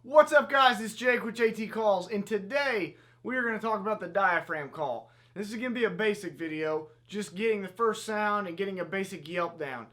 What's up, guys? It's Jake with JT Calls, and today we are going to talk about the diaphragm call. This is going to be a basic video, just getting the first sound and getting a basic yelp down.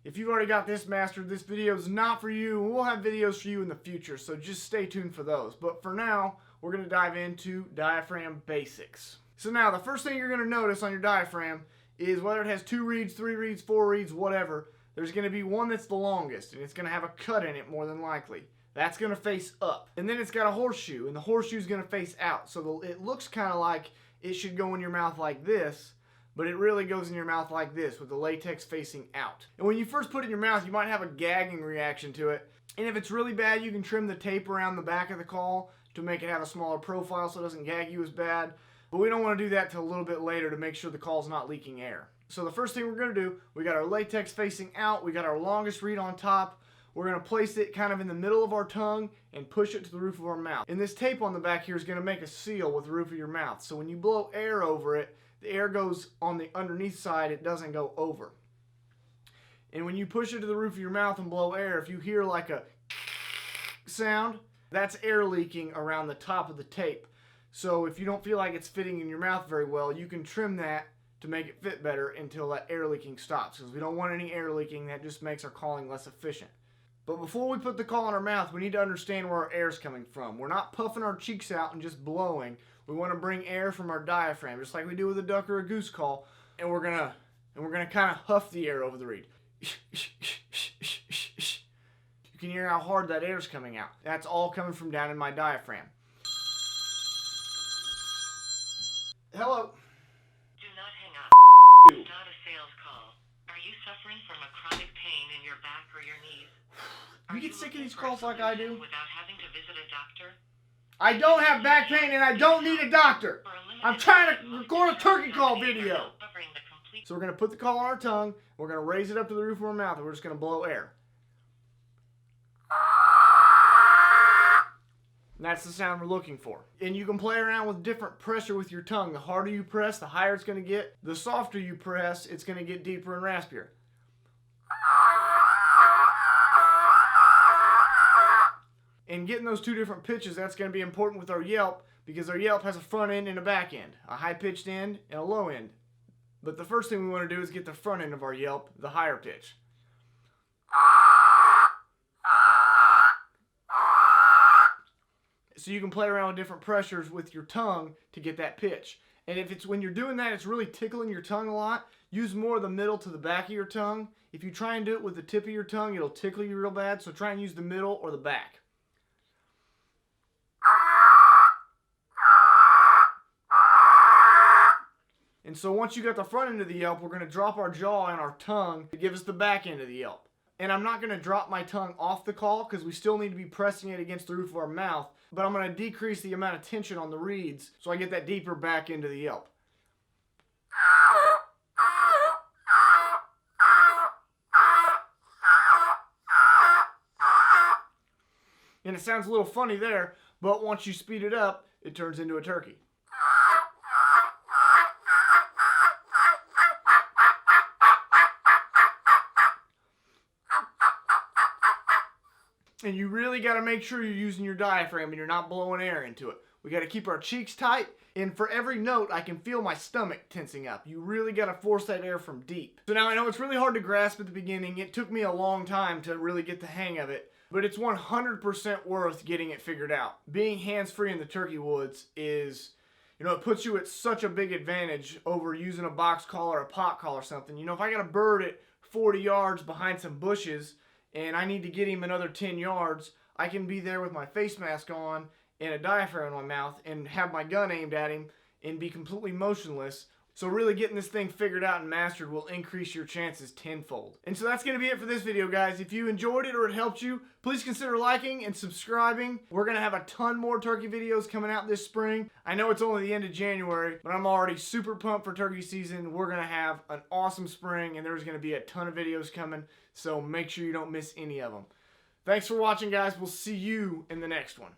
If you've already got this mastered, this video is not for you, and we'll have videos for you in the future, so just stay tuned for those. But for now, we're going to dive into diaphragm basics. So now, the first thing you're going to notice on your diaphragm is whether it has 2 reeds, 3 reeds, 4 reeds, whatever, there's going to be one that's the longest, and it's going to have a cut in it more than likely. That's going to face up. And then it's got a horseshoe, and the horseshoe is going to face out. So it looks kind of like it should go in your mouth like this, but it really goes in your mouth like this with the latex facing out. And when you first put it in your mouth, you might have a gagging reaction to it. And if it's really bad, you can trim the tape around the back of the call to make it have a smaller profile so it doesn't gag you as bad. But we don't want to do that till a little bit later to make sure the call's not leaking air. So the first thing we're going to do, we got our latex facing out, we got our longest reed on top. We're going to place it kind of in the middle of our tongue and push it to the roof of our mouth. And this tape on the back here is going to make a seal with the roof of your mouth. So when you blow air over it, the air goes on the underneath side, it doesn't go over. And when you push it to the roof of your mouth and blow air, if you hear like a sound, that's air leaking around the top of the tape. So if you don't feel like it's fitting in your mouth very well, you can trim that to make it fit better until that air leaking stops. Because we don't want any air leaking, that just makes our calling less efficient. But before we put the call in our mouth, we need to understand where our air is coming from. We're not puffing our cheeks out and just blowing. We want to bring air from our diaphragm, just like we do with a duck or a goose call, and we're gonna kind of huff the air over the reed. You can hear how hard that air is coming out. That's all coming from down in my diaphragm. Hello. Do not hang up. It's not a sales call. Are you suffering from a chronic pain in your back or your knees? You get sick of these calls like I do? Without having to visit a doctor? I don't have back pain and I don't need a doctor. I'm trying to record a turkey call video. So we're going to put the call on our tongue, we're going to raise it up to the roof of our mouth, and we're just going to blow air. And that's the sound we're looking for. And you can play around with different pressure with your tongue. The harder you press, the higher it's going to get. The softer you press, it's going to get deeper and raspier. And getting those two different pitches, that's going to be important with our yelp, because our yelp has a front end and a back end, a high-pitched end and a low end. But the first thing we want to do is get the front end of our yelp, the higher pitch. So you can play around with different pressures with your tongue to get that pitch. And if it's when you're doing that, it's really tickling your tongue a lot, use more of the middle to the back of your tongue. If you try and do it with the tip of your tongue, it'll tickle you real bad, so try and use the middle or the back. And so once you got the front end of the yelp, we're going to drop our jaw and our tongue to give us the back end of the yelp. And I'm not going to drop my tongue off the call because we still need to be pressing it against the roof of our mouth, but I'm going to decrease the amount of tension on the reeds so I get that deeper back end of the yelp. And it sounds a little funny there, but once you speed it up, it turns into a turkey. And you really got to make sure you're using your diaphragm and you're not blowing air into it. We got to keep our cheeks tight, and for every note, I can feel my stomach tensing up. You really got to force that air from deep. So now I know it's really hard to grasp at the beginning. It took me a long time to really get the hang of it, but it's 100% worth getting it figured out. Being hands-free in the turkey woods is, it puts you at such a big advantage over using a box call or a pot call or something. If I got a bird at 40 yards behind some bushes, and I need to get him another 10 yards, I can be there with my face mask on and a diaphragm in my mouth and have my gun aimed at him and be completely motionless. So really getting this thing figured out and mastered will increase your chances tenfold. And so that's going to be it for this video, guys. If you enjoyed it or it helped you, please consider liking and subscribing. We're going to have a ton more turkey videos coming out this spring. I know it's only the end of January, but I'm already super pumped for turkey season. We're going to have an awesome spring, and there's going to be a ton of videos coming, so make sure you don't miss any of them. Thanks for watching, guys. We'll see you in the next one.